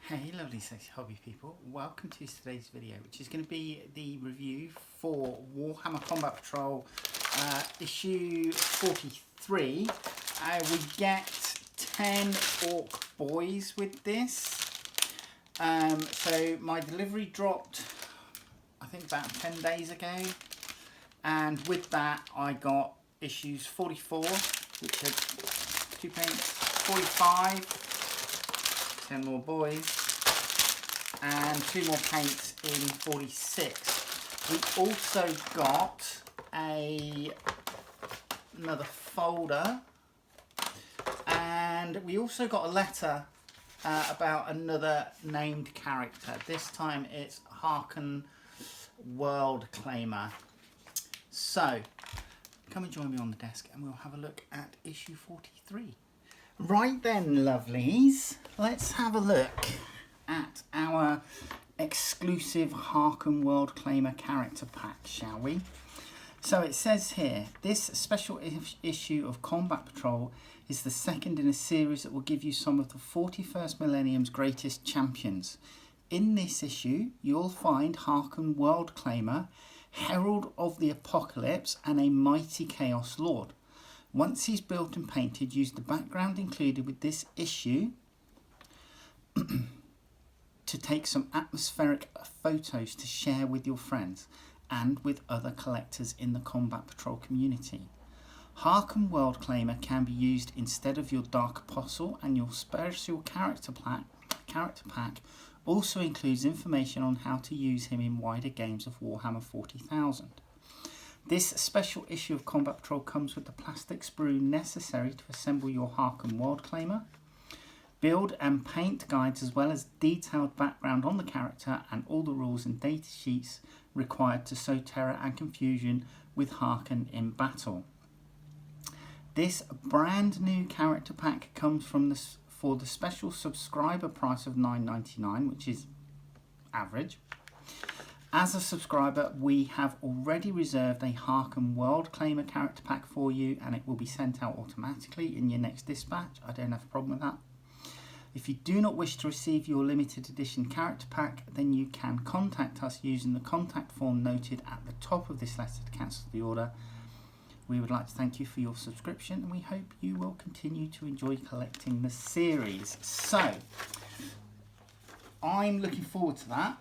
Hey lovely sexy hobby people, welcome to today's video, which is going to be the review for Warhammer Combat Patrol issue 43. We get 10 Ork Boyz with this. So my delivery dropped I think about 10 days ago, and with that I got issues 44, which are 2 paints, 45, 10 more boys, and 2 more paints in 46. We also got another folder, and we also got a letter about another named character. This time it's Harken World Claimer. So come and join me on the desk and we'll have a look at issue 43. Right then, lovelies, let's have a look at our exclusive Harken World Claimer character pack, shall we? So it says here, this special issue of Combat Patrol is the second in a series that will give you some of the 41st Millennium's greatest champions. In this issue, you'll find Harken World Claimer, Herald of the Apocalypse, and a mighty Chaos Lord. Once he's built and painted, use the background included with this issue to take some atmospheric photos to share with your friends and with other collectors in the Combat Patrol community. Harken World Claimer can be used instead of your Dark Apostle, and your special character pack also includes information on how to use him in wider games of Warhammer 40,000. This special issue of Combat Patrol comes with the plastic sprue necessary to assemble your Harken World Claimer, build and paint guides, as well as detailed background on the character and all the rules and data sheets required to sow terror and confusion with Harken in battle. This brand new character pack comes from for the special subscriber price of $9.99, which is average. As a subscriber, we have already reserved a Harken World Claimer character pack for you, and it will be sent out automatically in your next dispatch. I don't have a problem with that. If you do not wish to receive your limited edition character pack, then you can contact us using the contact form noted at the top of this letter to cancel the order. We would like to thank you for your subscription, and we hope you will continue to enjoy collecting the series. So, I'm looking forward to that.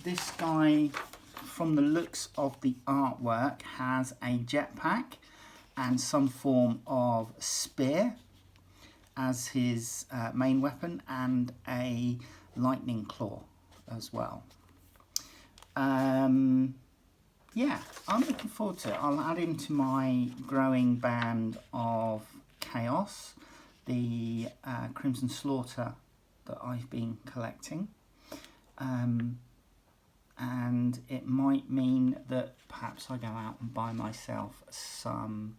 This guy, from the looks of the artwork, has a jetpack and some form of spear as his main weapon, and a lightning claw as well. Yeah, I'm looking forward to it. I'll add him to my growing band of Chaos, the Crimson Slaughter that I've been collecting. And it might mean that perhaps I go out and buy myself some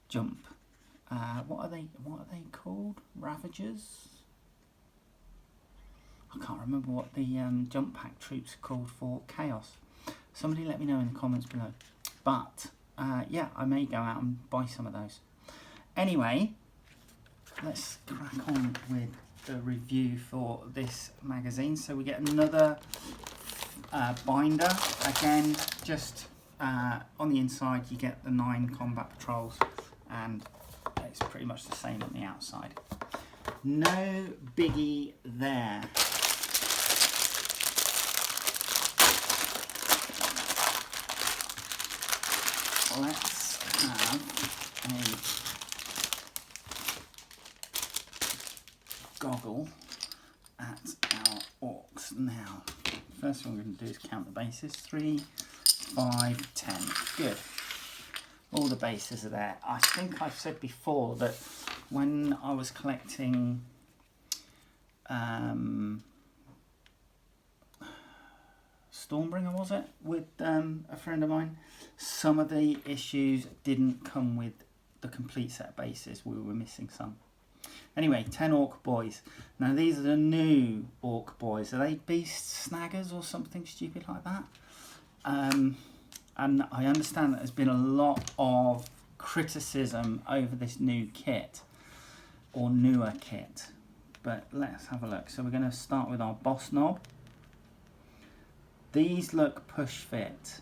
jump. What are they called? Ravagers? I can't remember what the jump pack troops are called for Chaos. Somebody let me know in the comments below. But yeah, I may go out and buy some of those. Anyway, let's crack on with the review for this magazine. So we get another binder. Again, just on the inside you get the 9 Combat Patrols, and it's pretty much the same on the outside. No biggie there. Let's have a goggle at our orcs now. First thing we're going to do is count the bases. 3, 5, 10. Good. All the bases are there. I think I've said before that when I was collecting Stormbringer, was it, with a friend of mine, some of the issues didn't come with the complete set of bases. We were missing some. Anyway, 10 Ork Boyz. Now these are the new Ork Boyz. Are they beast snaggers or something stupid like that? And I understand that there's been a lot of criticism over this new kit, or newer kit. but let's have a look. So we're going to start with our boss knob. These look push fit.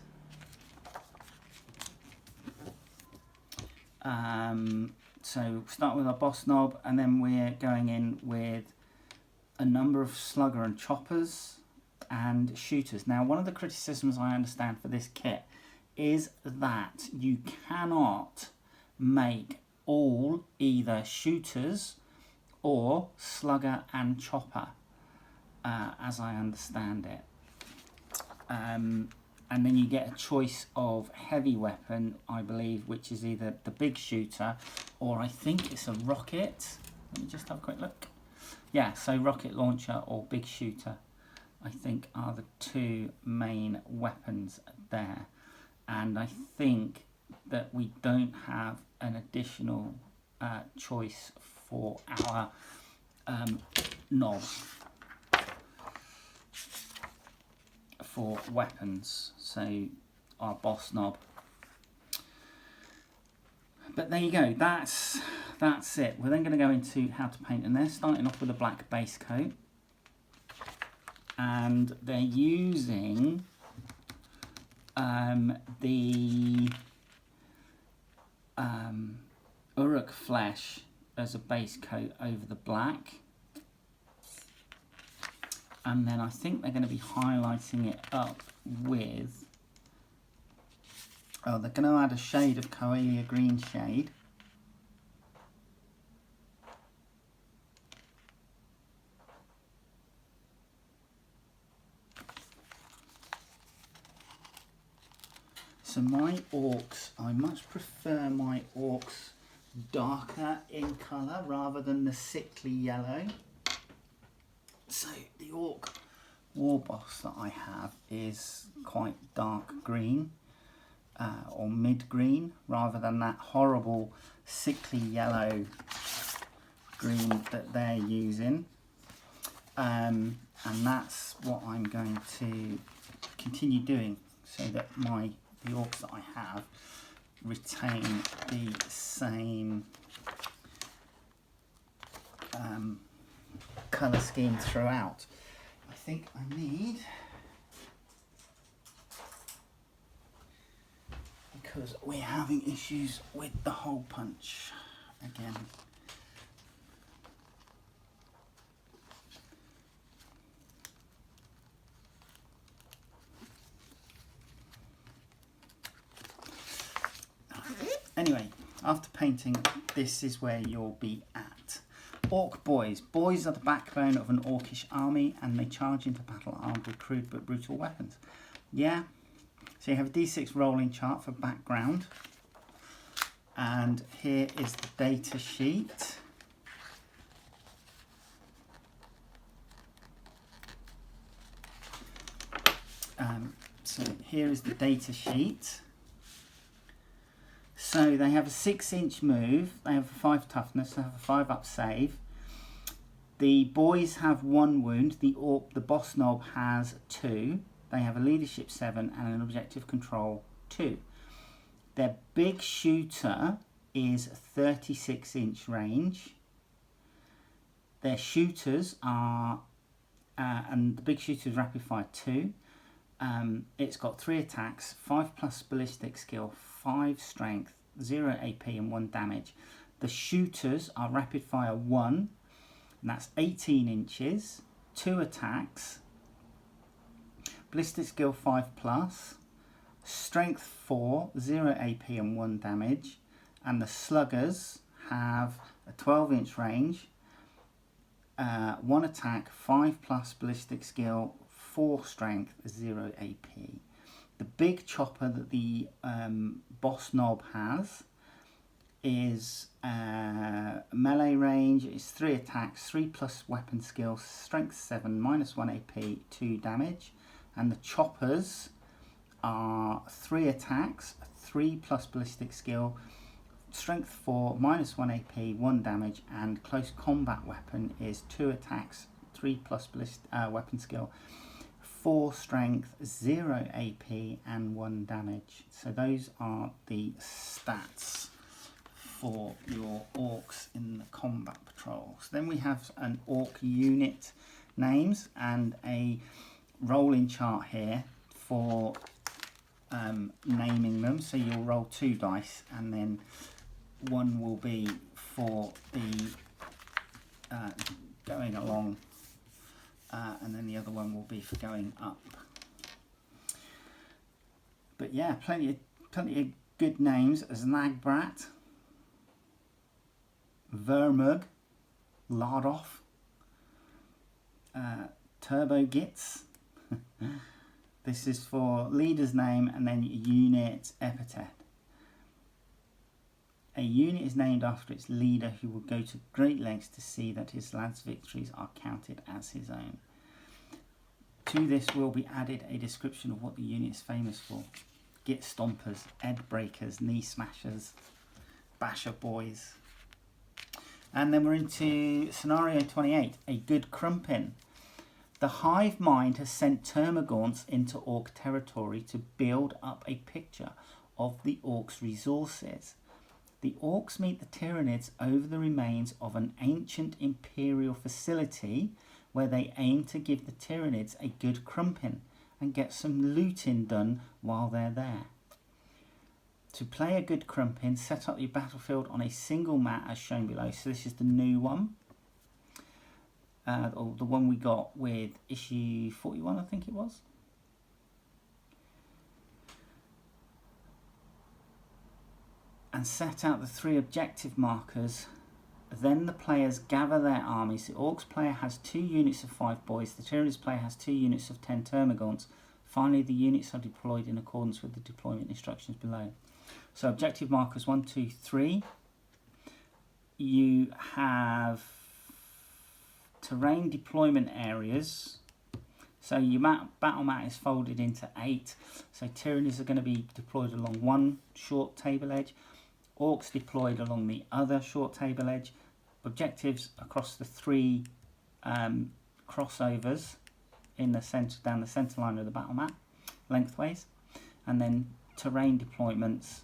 So start with our boss knob, and then we're going in with a number of slugger and choppers and shooters. Now, one of the criticisms I understand for this kit is that you cannot make all either shooters or slugger and chopper, as I understand it. And then you get a choice of heavy weapon, I believe, which is either the big shooter or I think it's a rocket. Let me just have a quick look. Yeah, so rocket launcher or big shooter, I think, are the two main weapons there. And I think that we don't have an additional choice for our knob for weapons, so our boss knob. But there you go, that's it. We're then going to go into how to paint, and they're starting off with a black base coat, and they're using the Uruk flesh as a base coat over the black. And then I think they're going to be highlighting it up with, they're going to add a shade of Coalia green shade. So my orcs, I much prefer my orcs darker in colour rather than the sickly yellow. So the orc war boss that I have is quite dark green or mid green rather than that horrible sickly yellow green that they're using, and that's what I'm going to continue doing so that the orcs that I have retain the same colour scheme throughout. I think I need, because we're having issues with the hole punch again. Anyway, after painting, this is where you'll be at. Ork Boyz. Boys are the backbone of an orcish army, and they charge into battle armed with crude but brutal weapons. Yeah, so you have a D6 rolling chart for background, and here is the data sheet. So here is the data sheet. So they have a 6-inch move, they have a 5 toughness, they have a 5 up save. The boys have 1 wound, the boss knob has 2. They have a leadership 7 and an objective control 2. Their big shooter is 36-inch range. Their shooters are, and the big shooter is rapid fire 2. It's got 3 attacks, 5 plus ballistic skill, 5 strength, 0 AP and 1 damage. The shooters are rapid fire 1, and that's 18 inches, 2 attacks, ballistic skill 5 plus, strength 4, 0 AP and 1 damage. And the sluggers have a 12-inch range, 1 attack, 5 plus ballistic skill, 4 strength, 0 AP. The big chopper that the boss knob has is melee range. It's 3 attacks, 3 plus weapon skill, strength 7, minus 1 AP, 2 damage. And the choppers are 3 attacks, 3 plus ballistic skill, strength 4, minus 1 AP, 1 damage. And close combat weapon is 2 attacks, 3 plus weapon skill, 4 strength, 0 AP and 1 damage. So those are the stats for your orcs in the combat patrols. Then we have an orc unit names and a rolling chart here for naming them. So you'll roll 2 dice, and then one will be for the going along, and then the other one will be for going up. But yeah, plenty of good names: Znagbrat, Vermug, Lardoff, Turbo Gits. This is for leader's name and then unit epithet. A unit is named after its leader, who will go to great lengths to see that his lad's victories are counted as his own. To this will be added a description of what the unit is famous for: Git Stompers, Ed Breakers, Knee Smashers, Basher Boys. And then we're into scenario 28, a good crumpin. The hive mind has sent termagants into orc territory to build up a picture of the orcs' resources. The orcs meet the Tyranids over the remains of an ancient imperial facility where they aim to give the Tyranids a good crumpin and get some looting done while they're there. To play a good crumpin, set up your battlefield on a single mat as shown below. So this is the new one. Or the one we got with issue 41, I think it was. And set out the 3 objective markers. Then the players gather their armies. The Orcs player has 2 units of 5 boys. The Tyranids player has 2 units of 10 termagants. Finally, the units are deployed in accordance with the deployment instructions below. So objective markers 1, 2, 3. You have terrain deployment areas. So your battle mat is folded into 8. So Tyranids are going to be deployed along one short table edge. Orcs deployed along the other short table edge. Objectives across the 3 crossovers in the center, down the center line of the battle mat, lengthways, and then terrain deployments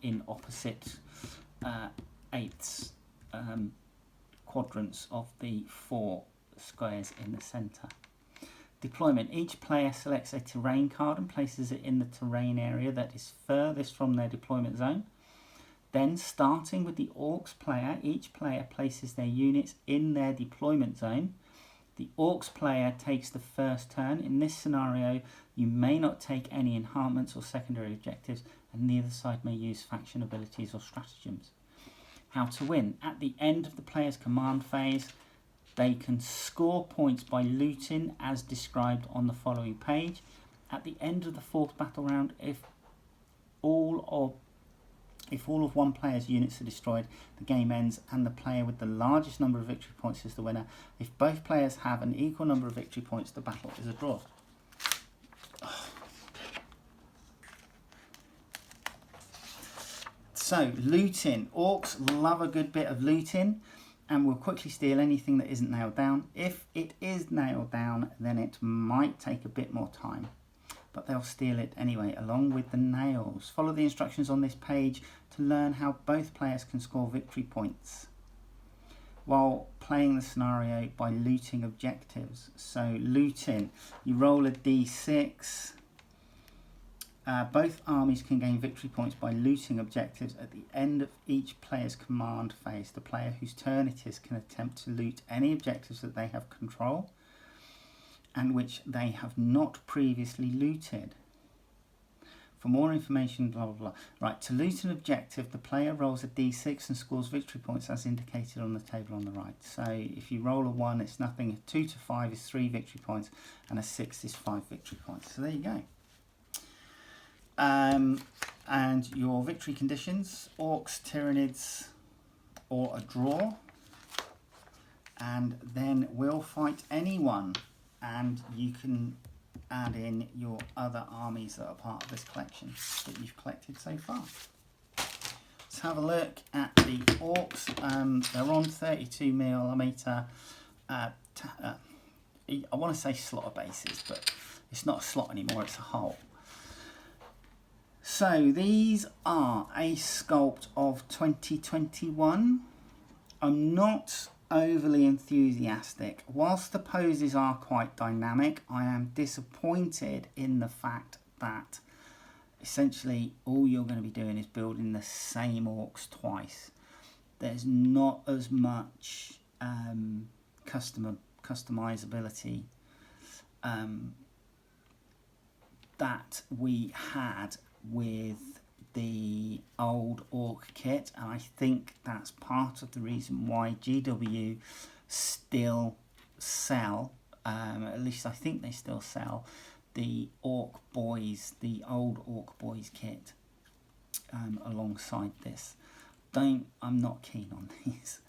in opposite 8ths quadrants of the 4 squares in the center. Deployment: each player selects a terrain card and places it in the terrain area that is furthest from their deployment zone. Then, starting with the Orcs player, each player places their units in their deployment zone. The Orcs player takes the first turn. In this scenario, you may not take any enhancements or secondary objectives, and neither side may use faction abilities or stratagems. How to win: at the end of the player's command phase, they can score points by looting as described on the following page. At the end of the 4th battle round, if all of one player's units are destroyed, the game ends and the player with the largest number of victory points is the winner. If both players have an equal number of victory points, the battle is a draw. So, looting. Orcs love a good bit of looting and will quickly steal anything that isn't nailed down. If it is nailed down, then it might take a bit more time, but they'll steal it anyway, along with the nails. Follow the instructions on this page to learn how both players can score victory points while playing the scenario by looting objectives. So looting, you roll a d6. Both armies can gain victory points by looting objectives at the end of each player's command phase. The player whose turn it is can attempt to loot any objectives that they have control and which they have not previously looted. For more information, blah, blah, blah. Right, to loot an objective, the player rolls a d6 and scores victory points as indicated on the table on the right. So if you roll a 1, it's nothing. A 2 to 5 is 3 victory points, and a 6 is 5 victory points. So there you go. And your victory conditions: Orcs, Tyranids, or a draw. And then we'll fight anyone. And you can add in your other armies that are part of this collection that you've collected so far. Let's have a look at the Orcs. They're on 32mm. I want to say slot bases, but it's not a slot anymore, it's a hole. So these are a sculpt of 2021. I'm not overly enthusiastic. Whilst the poses are quite dynamic, I am disappointed in the fact that essentially all you're going to be doing is building the same orcs twice. There's not as much customizability that we had with the old Ork kit, and I think that's part of the reason why GW still sell, at least I think they still sell, the Ork Boyz, the old Ork Boyz kit alongside this. I'm not keen on these,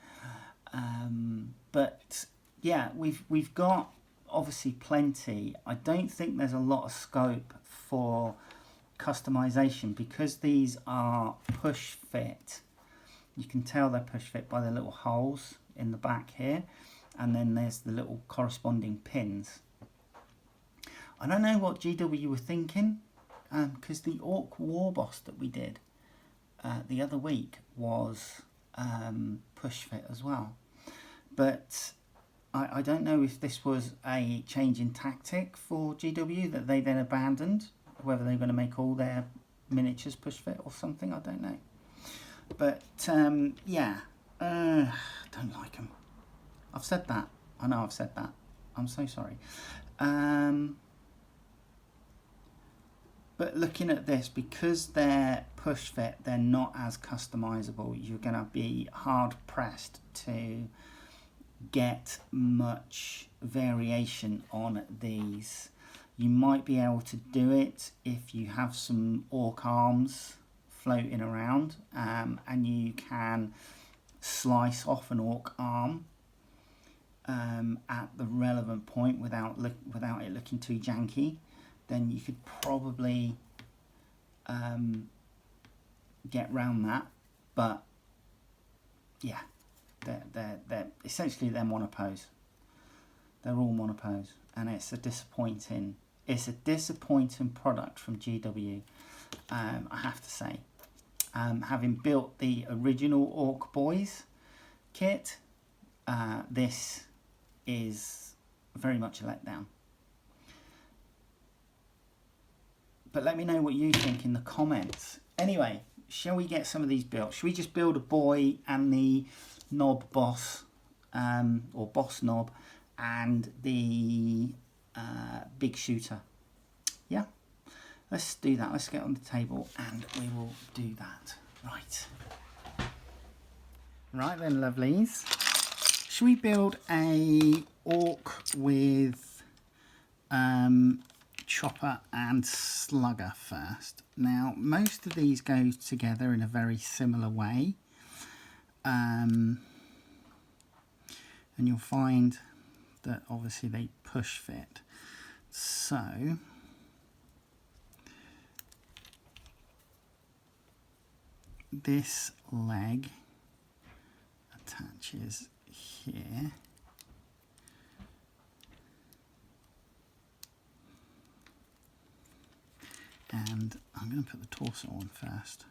but yeah, we've got obviously plenty. I don't think there's a lot of scope for customization because these are push fit. You can tell they're push fit by the little holes in the back here, and then there's the little corresponding pins. I don't know what GW were thinking, because the Ork War Boss that we did the other week was push fit as well, but I don't know if this was a change in tactic for GW that they then abandoned, whether they're going to make all their miniatures push fit or something, I don't know. But yeah, don't like them. I've said that. I know I've said that. I'm so sorry. But looking at this, because they're push fit, they're not as customizable. You're going to be hard pressed to get much variation on these. You might be able to do it if you have some orc arms floating around, and you can slice off an orc arm at the relevant point without it looking too janky. Then you could probably get round that. But yeah, they're essentially they're monopose. They're all monopose, and it's a disappointing product from GW. I have to say, having built the original Ork Boyz kit, this is very much a letdown. But let me know what you think in the comments. Anyway, shall we get some of these built? Should we just build a boy and the knob boss, or boss knob, and the big shooter? Yeah, let's do that. Let's get on the table and we will do that. Right then, lovelies. Should we build a orc with chopper and slugger first? Now, most of these go together in a very similar way, and you'll find that obviously they push fit. So this leg attaches here, and I'm going to put the torso on first.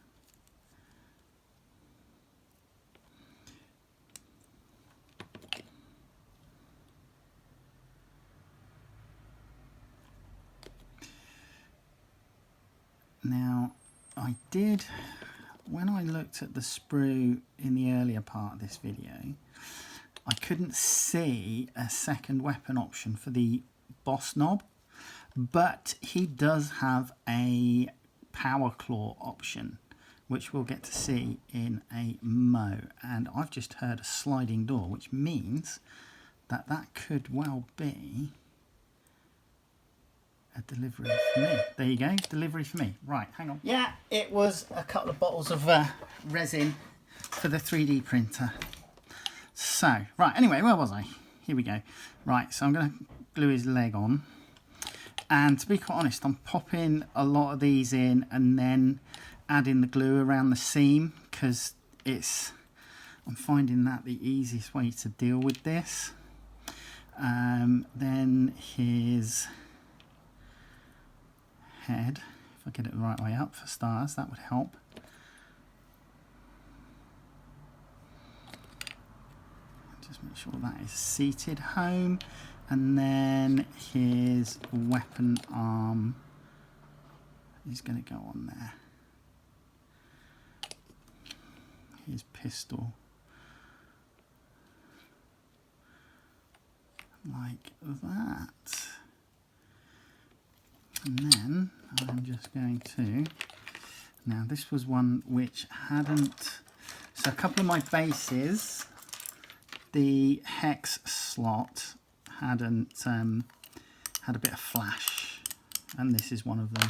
Now, I did, when I looked at the sprue in the earlier part of this video, I couldn't see a second weapon option for the boss knob, but he does have a power claw option, which we'll get to see in a mo. And I've just heard a sliding door, which means that that could well be a delivery for me. There you go, delivery for me. Right, hang on. Yeah, it was a couple of bottles of resin for the 3D printer. So, right, anyway, where was I? Here we go. Right, so I'm going to glue his leg on. And to be quite honest, I'm popping a lot of these in and then adding the glue around the seam, because I'm finding that the easiest way to deal with this. Then his head, if I get it the right way up for stars, that would help. Just make sure that is seated. Home, and then his weapon arm is going to go on there. His pistol, like that. And then I'm just going to, now this was one which hadn't, so a couple of my bases, the hex slot hadn't had a bit of flash, and this is one of them.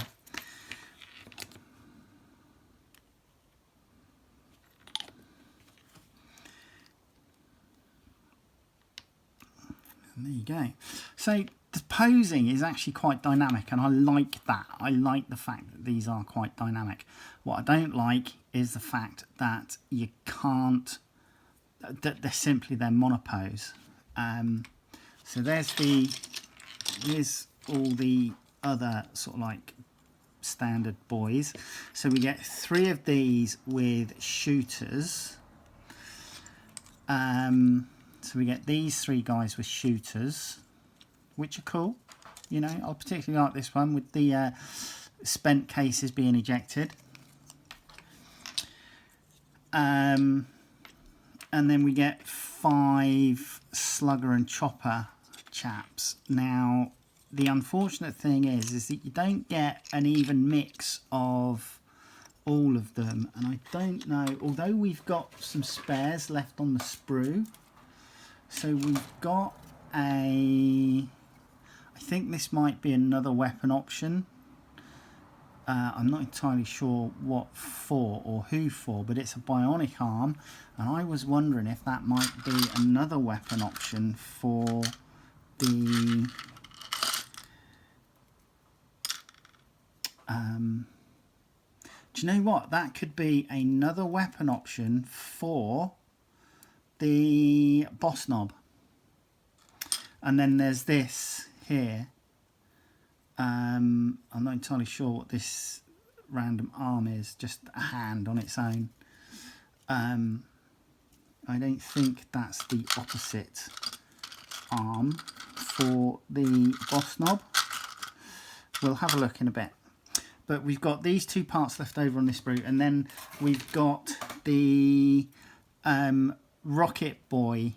And there you go. So the posing is actually quite dynamic, and I like that. I like the fact that these are quite dynamic. What I don't like is the fact that you can't, that they're monopose. So here's all the other sort of like standard boys. So we get 3 of these with shooters. So we get these 3 guys with shooters, which are cool. You know, I particularly like this one with the spent cases being ejected. And then we get 5 slugger and chopper chaps. Now, the unfortunate thing is that you don't get an even mix of all of them. And I don't know, although we've got some spares left on the sprue. So we've got I think this might be another weapon option. I'm not entirely sure what for or who for, but it's a bionic arm, and I was wondering if that might be another weapon option for the do you know what? That could be another weapon option for the boss knob. And then there's this here. I'm not entirely sure what this random arm is, just a hand on its own. I don't think that's the opposite arm for the boss knob. We'll have a look in a bit. But we've got these 2 parts left over on this sprue, and then we've got the Rocket Boy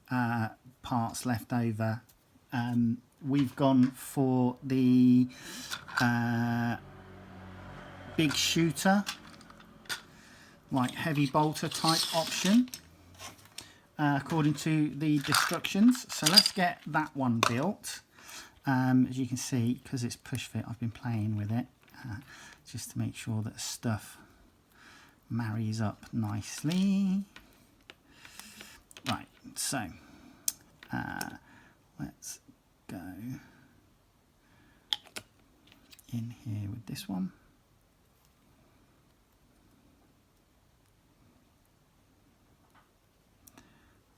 parts left over. We've gone for the big shooter, like heavy bolter type option, according to the instructions. So let's get that one built. As you can see, because it's push fit, I've been playing with it just to make sure that stuff marries up nicely. Right, so let's go in here with this one.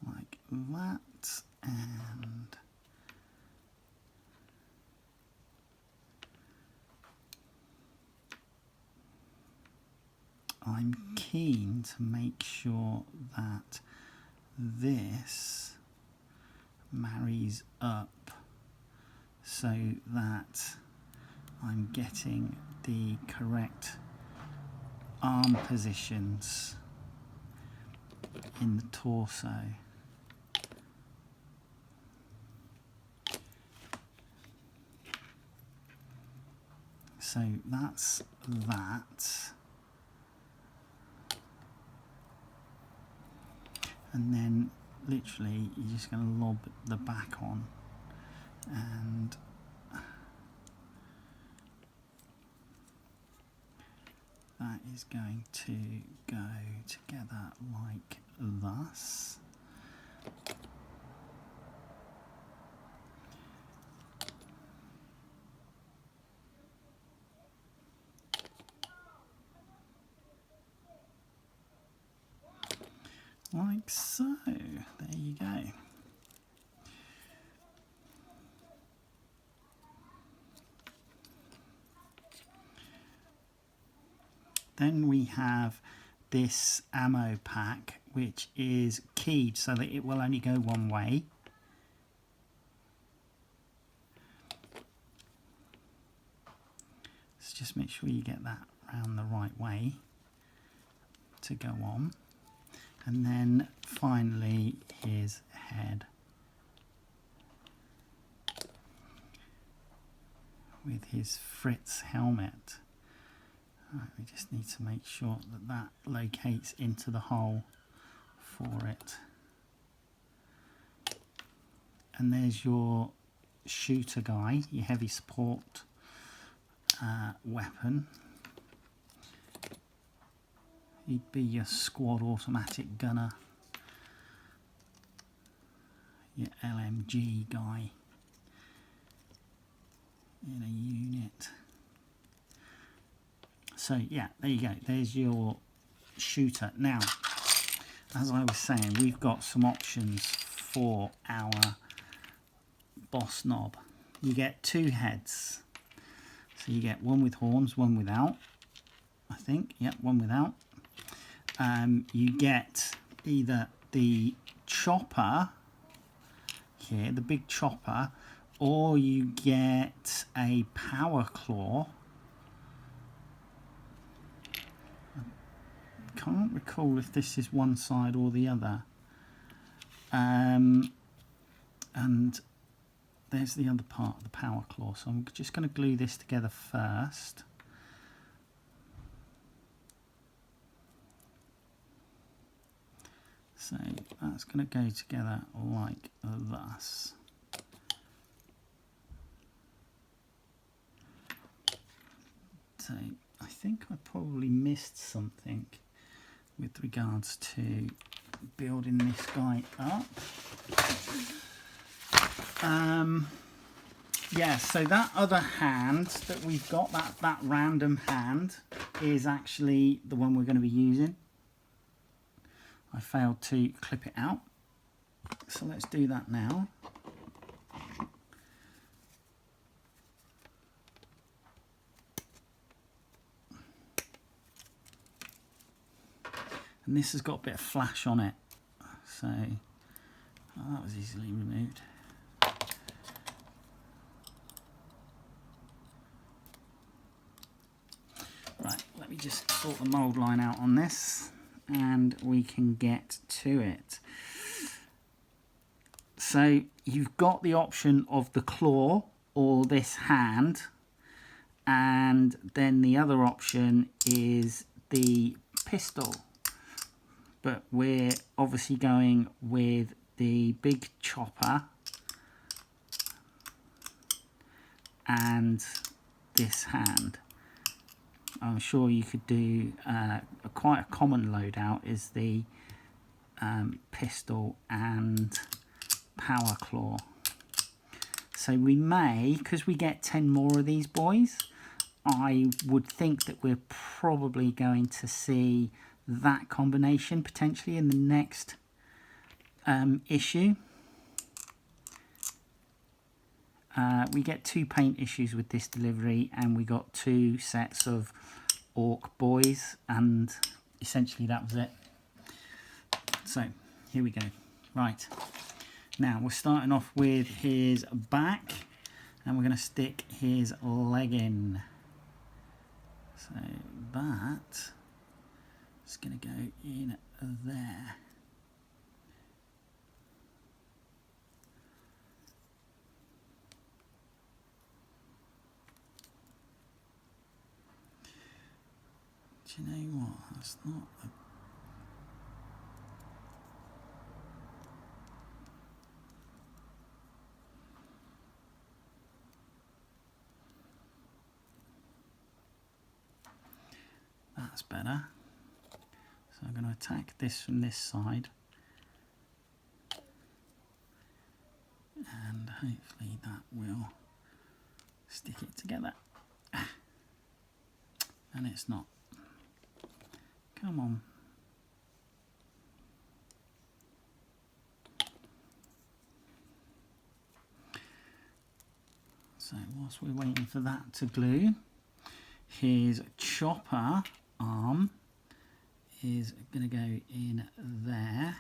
Like that, and I'm keen to make sure that this marries up so that I'm getting the correct arm positions in the torso. So that's that. And then literally you're just going to lob the back on, and that is going to go together like thus. Like so. There you go. Then we have this ammo pack, which is keyed so that it will only go one way. So just make sure you get that round the right way to go on. And then finally his head with his Fritz helmet. Right, we just need to make sure that that locates into the hole for it. And there's your shooter guy, your heavy support weapon. He'd be your squad automatic gunner, your LMG guy in a unit. So yeah, there you go, there's your shooter. Now, as I was saying, we've got some options for our boss knob. You get two heads. So you get one with horns, one without. I think, yep, one without. You get either the chopper here, the big chopper, or you get a power claw. I can't recall if this is one side or the other. And there's the other part of the power claw. So I'm just going to glue this together first. So that's going to go together like this. So I think I probably missed something with regards to building this guy up. Yeah, so that other hand that we've got, that random hand, is actually the one we're going to be using. I failed to clip it out, so let's do that now. And this has got a bit of flash on it, so that was easily removed. Right, let me just sort the mould line out on this and we can get to it. So you've got the option of the claw or this hand, and then the other option is the pistol. But we're obviously going with the big chopper and this hand. I'm sure you could do quite a common loadout is the pistol and power claw. So we may, because we get 10 more of these boys, I would think that we're probably going to see that combination potentially in the next issue. We get 2 paint issues with this delivery, and we got 2 sets of Ork Boyz, and essentially that was it. So here we go. Right, now we're starting off with his back, and we're going to stick his leg in. So that is going to go in there. Do you know what? That's not a... That's better. So I'm going to attack this from this side. And hopefully that will stick it together. And it's not. Come on. So whilst we're waiting for that to glue, his chopper arm is going to go in there.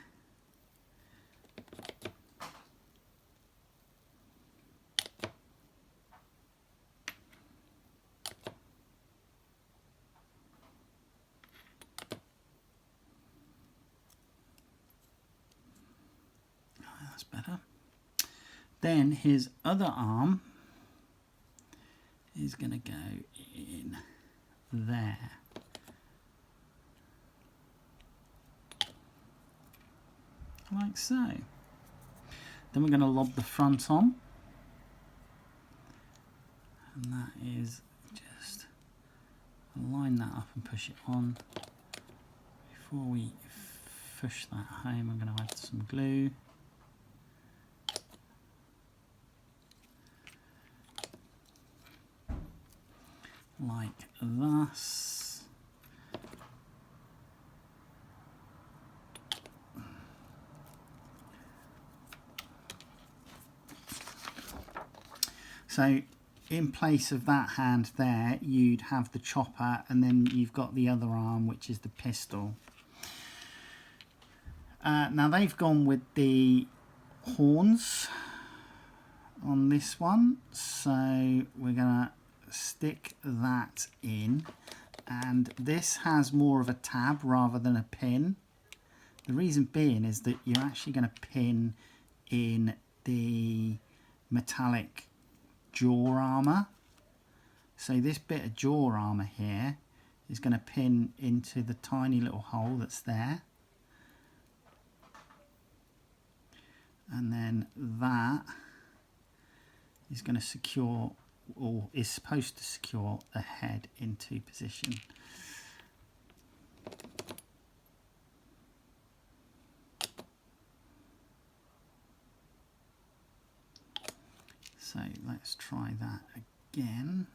That's better. Then his other arm is going to go in there. Like so. Then we're going to lob the front on. And that is just line that up and push it on. Before we push that home, I'm going to add some glue. Like this. So in place of that hand there, you'd have the chopper, and then you've got the other arm, which is the pistol. Now they've gone with the horns on this one, so we're gonna stick that in, and this has more of a tab rather than a pin. The reason being is that you're actually going to pin in the metallic jaw armour. So this bit of jaw armour here is going to pin into the tiny little hole that's there, and then that is going to secure, or is supposed to secure, the head into position. So let's try that again.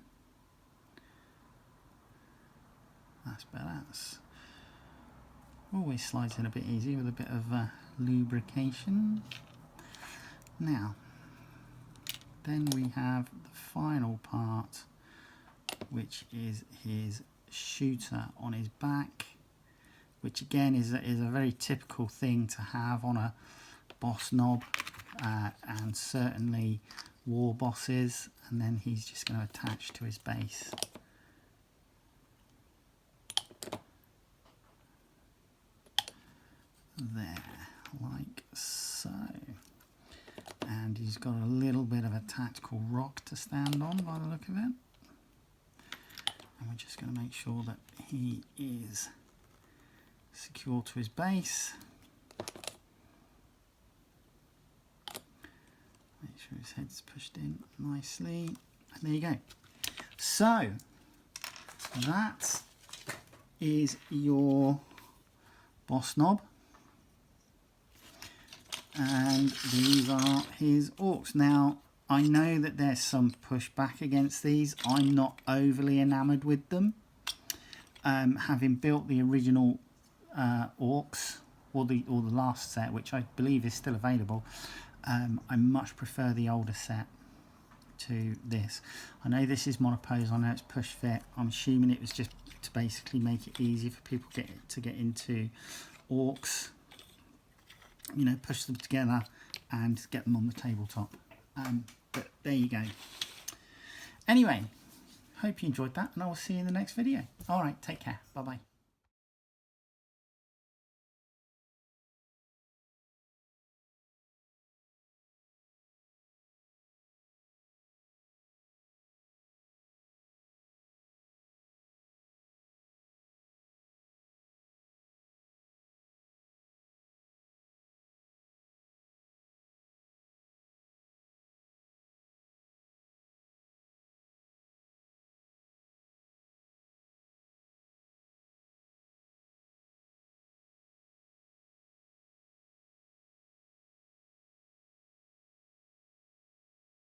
That's better. That's always slides in a bit easier with a bit of lubrication. Now, then we have the final part, which is his shooter on his back, which again is a very typical thing to have on a boss knob, and certainly war bosses. And then he's just going to attach to his base. There, like so. And he's got a little bit of a tactical rock to stand on by the look of it. And we're just going to make sure that he is secure to his base. Make sure his head's pushed in nicely. And there you go. So that is your boss knob. And these are his orcs. Now, I know that there's some pushback against these. I'm not overly enamoured with them. Having built the original orcs, or the last set, which I believe is still available, I much prefer the older set to this. I know this is monopose, I know it's push fit. I'm assuming it was just to basically make it easier for people to get into orcs. You know, push them together and get them on the tabletop. But there you go. Anyway, hope you enjoyed that, and I will see you in the next video. All right, take care. Bye-bye.